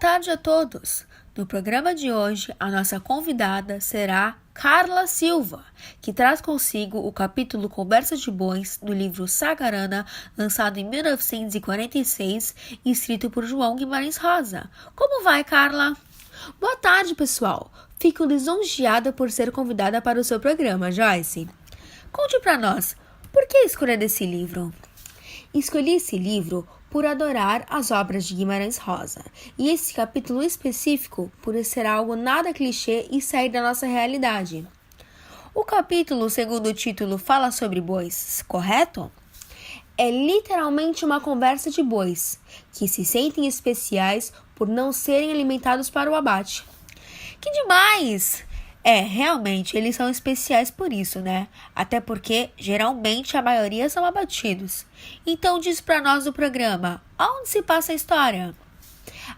tarde a todos! No programa de hoje, a nossa convidada será Carla Silva, que traz consigo o capítulo Conversa de Bois do livro Sagarana, lançado em 1946 e escrito por João Guimarães Rosa. Como vai, Carla? Boa tarde, pessoal! Fico lisonjeada por ser convidada para o seu programa, Joyce. Conte para nós, por que escolher esse livro? Escolhi esse livro por adorar as obras de Guimarães Rosa, e esse capítulo específico por ser algo nada clichê e sair da nossa realidade. O capítulo, segundo o título, fala sobre bois, correto? É literalmente uma conversa de bois, que se sentem especiais por não serem alimentados para o abate. Que demais! Realmente, eles são especiais por isso, né? Até porque, geralmente, a maioria são abatidos. Então, diz pra nós do programa, onde se passa a história?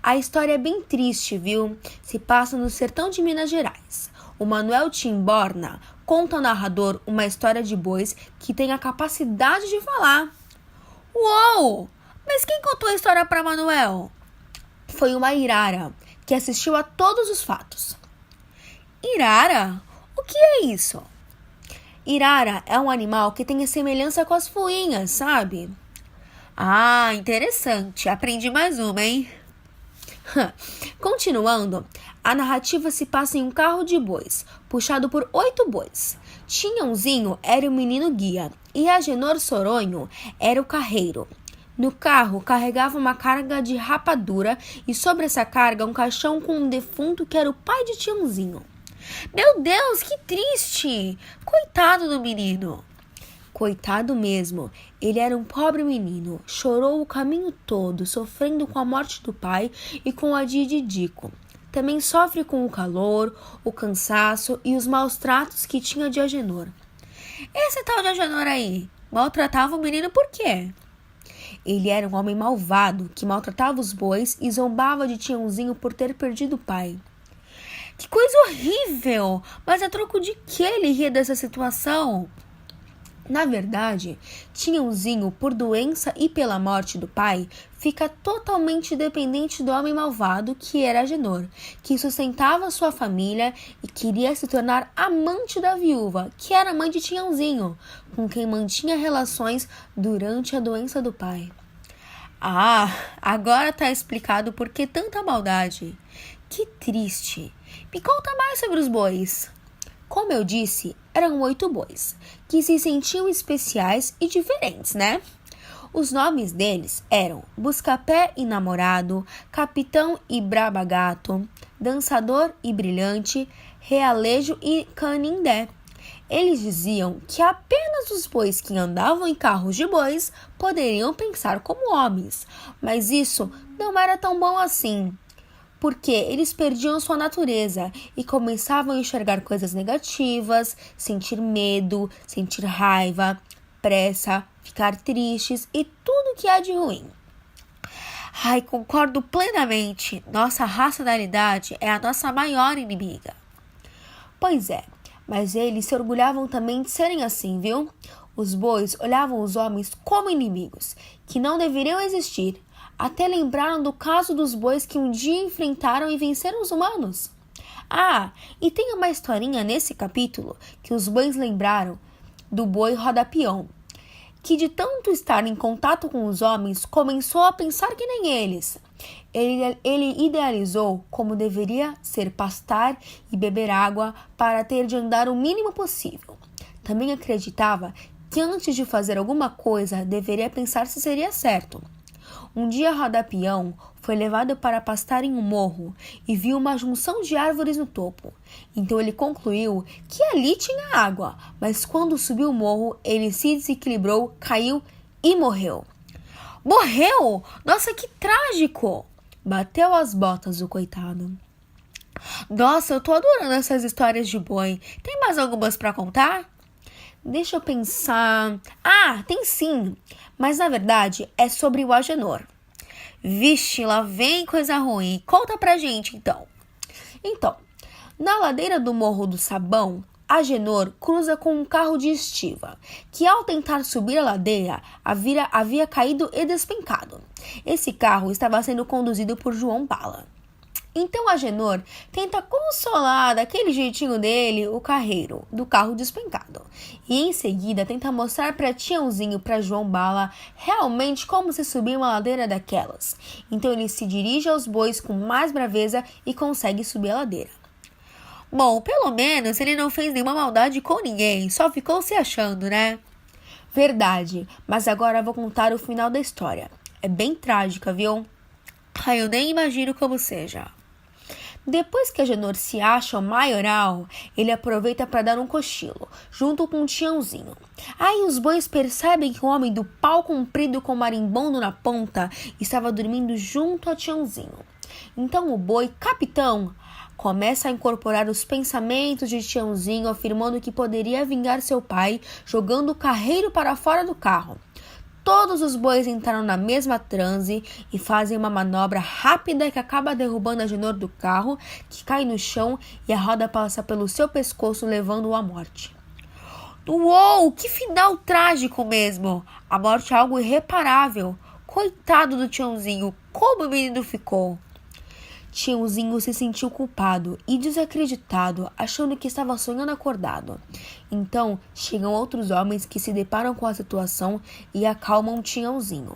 A história é bem triste, viu? Se passa no sertão de Minas Gerais. O Manuel Timborna conta ao narrador uma história de bois que tem a capacidade de falar. Uou! Mas quem contou a história pra Manuel? Foi uma Irara, que assistiu a todos os fatos. Irara? O que é isso? Irara é um animal que tem a semelhança com as fuinhas, sabe? Ah, interessante. Aprendi mais uma, hein? Continuando, a narrativa se passa em um carro de bois, puxado por 8 bois. Tinhãozinho era o menino guia e Agenor Soronho era o carreiro. No carro, carregava uma carga de rapadura e sobre essa carga um caixão com um defunto que era o pai de Tiãozinho. Meu Deus, que triste! Coitado do menino! Coitado mesmo, ele era um pobre menino, chorou o caminho todo, sofrendo com a morte do pai e com a de Didico. Também sofre com o calor, o cansaço e os maus tratos que tinha de Agenor. Esse tal de Agenor aí, maltratava o menino por quê? Ele era um homem malvado, que maltratava os bois e zombava de Tiãozinho por ter perdido o pai. Que coisa horrível! Mas a troco de que ele ria dessa situação? Na verdade, Tiãozinho, por doença e pela morte do pai, fica totalmente dependente do homem malvado que era Agenor, que sustentava sua família e queria se tornar amante da viúva, que era mãe de Tiãozinho, com quem mantinha relações durante a doença do pai. Ah, agora tá explicado por que tanta maldade. Que triste! Me conta mais sobre os bois. Como eu disse, eram 8 bois, que se sentiam especiais e diferentes, né? Os nomes deles eram Buscapé e Namorado, Capitão e Braba-Gato, Dançador e Brilhante, Realejo e Canindé. Eles diziam que apenas os bois que andavam em carros de bois poderiam pensar como homens, mas isso não era tão bom assim, porque eles perdiam sua natureza e começavam a enxergar coisas negativas, sentir medo, sentir raiva, pressa, ficar tristes e tudo que há de ruim. Ai, concordo plenamente. Nossa racionalidade é a nossa maior inimiga. Pois é, mas eles se orgulhavam também de serem assim, viu? Os bois olhavam os homens como inimigos, que não deveriam existir. Até lembraram do caso dos bois que um dia enfrentaram e venceram os humanos. Ah, e tem uma historinha nesse capítulo que os bois lembraram do boi roda-peão, que de tanto estar em contato com os homens, começou a pensar que nem eles. Ele idealizou como deveria ser pastar e beber água para ter de andar o mínimo possível. Também acreditava que antes de fazer alguma coisa, deveria pensar se seria certo. Um dia Roda-Peão foi levado para pastar em um morro e viu uma junção de árvores no topo. Então ele concluiu que ali tinha água, mas quando subiu o morro, ele se desequilibrou, caiu e morreu. Morreu? Nossa, que trágico! Bateu as botas o coitado. Nossa, eu tô adorando essas histórias de boi. Tem mais algumas para contar? Deixa eu pensar. Ah, tem sim, mas na verdade é sobre o Agenor. Vixe, lá vem coisa ruim. Conta pra gente então. Então, na ladeira do Morro do Sabão, Agenor cruza com um carro de estiva, que ao tentar subir a ladeira havia caído e despencado. Esse carro estava sendo conduzido por João Bala. Então Agenor tenta consolar daquele jeitinho dele o carreiro do carro despencado. E em seguida tenta mostrar para Tiãozinho e para João Bala realmente como se subir uma ladeira daquelas. Então ele se dirige aos bois com mais braveza e consegue subir a ladeira. Bom, pelo menos ele não fez nenhuma maldade com ninguém, só ficou se achando, né? Verdade, mas agora vou contar o final da história. É bem trágica, viu? Eu nem imagino como seja. Depois que Agenor se acha o maioral, ele aproveita para dar um cochilo, junto com o Tiãozinho. Aí os bois percebem que o homem do pau comprido com marimbondo na ponta estava dormindo junto a Tiãozinho. Então o boi capitão começa a incorporar os pensamentos de Tiãozinho, afirmando que poderia vingar seu pai, jogando o carreiro para fora do carro. Todos os bois entraram na mesma transe e fazem uma manobra rápida que acaba derrubando Agenor do carro, que cai no chão e a roda passa pelo seu pescoço, levando-o à morte. Uou, que final trágico mesmo! A morte é algo irreparável. Coitado do Tiãozinho, como o menino ficou! Tiãozinho se sentiu culpado e desacreditado, achando que estava sonhando acordado. Então, chegam outros homens que se deparam com a situação e acalmam Tiãozinho.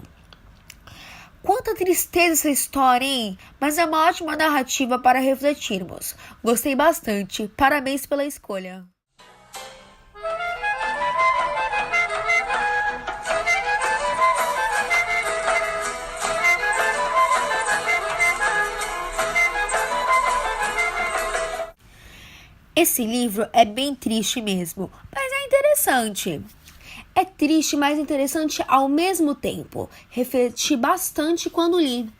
Quanta tristeza essa história, hein? Mas é uma ótima narrativa para refletirmos. Gostei bastante. Parabéns pela escolha. Esse livro é bem triste mesmo, mas é interessante. É triste, mas interessante ao mesmo tempo. Refleti bastante quando li.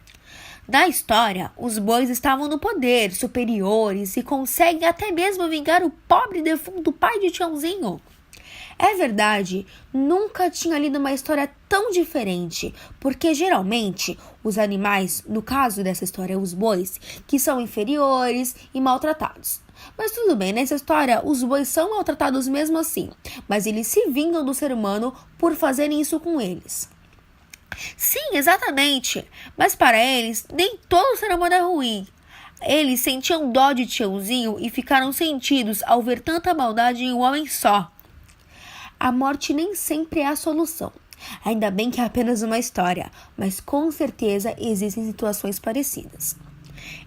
Na história, os bois estavam no poder, superiores, e conseguem até mesmo vingar o pobre defunto pai de Tiãozinho. É verdade, nunca tinha lido uma história tão diferente, porque geralmente os animais, no caso dessa história, os bois, que são inferiores e maltratados. Mas tudo bem, nessa história os bois são maltratados mesmo assim, mas eles se vingam do ser humano por fazerem isso com eles. Sim, exatamente, mas para eles nem todo ser humano é ruim. Eles sentiam dó de Tiãozinho e ficaram sentidos ao ver tanta maldade em um homem só. A morte nem sempre é a solução. Ainda bem que é apenas uma história, mas com certeza existem situações parecidas.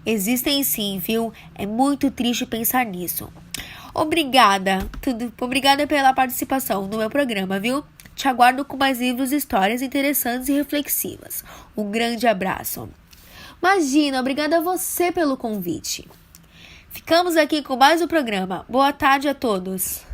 Existem sim, viu? É muito triste pensar nisso. Obrigada pela participação no meu programa, viu? Te aguardo com mais livros e histórias interessantes e reflexivas. Um grande abraço. Imagina, obrigada a você pelo convite. Ficamos aqui com mais um programa. Boa tarde a todos.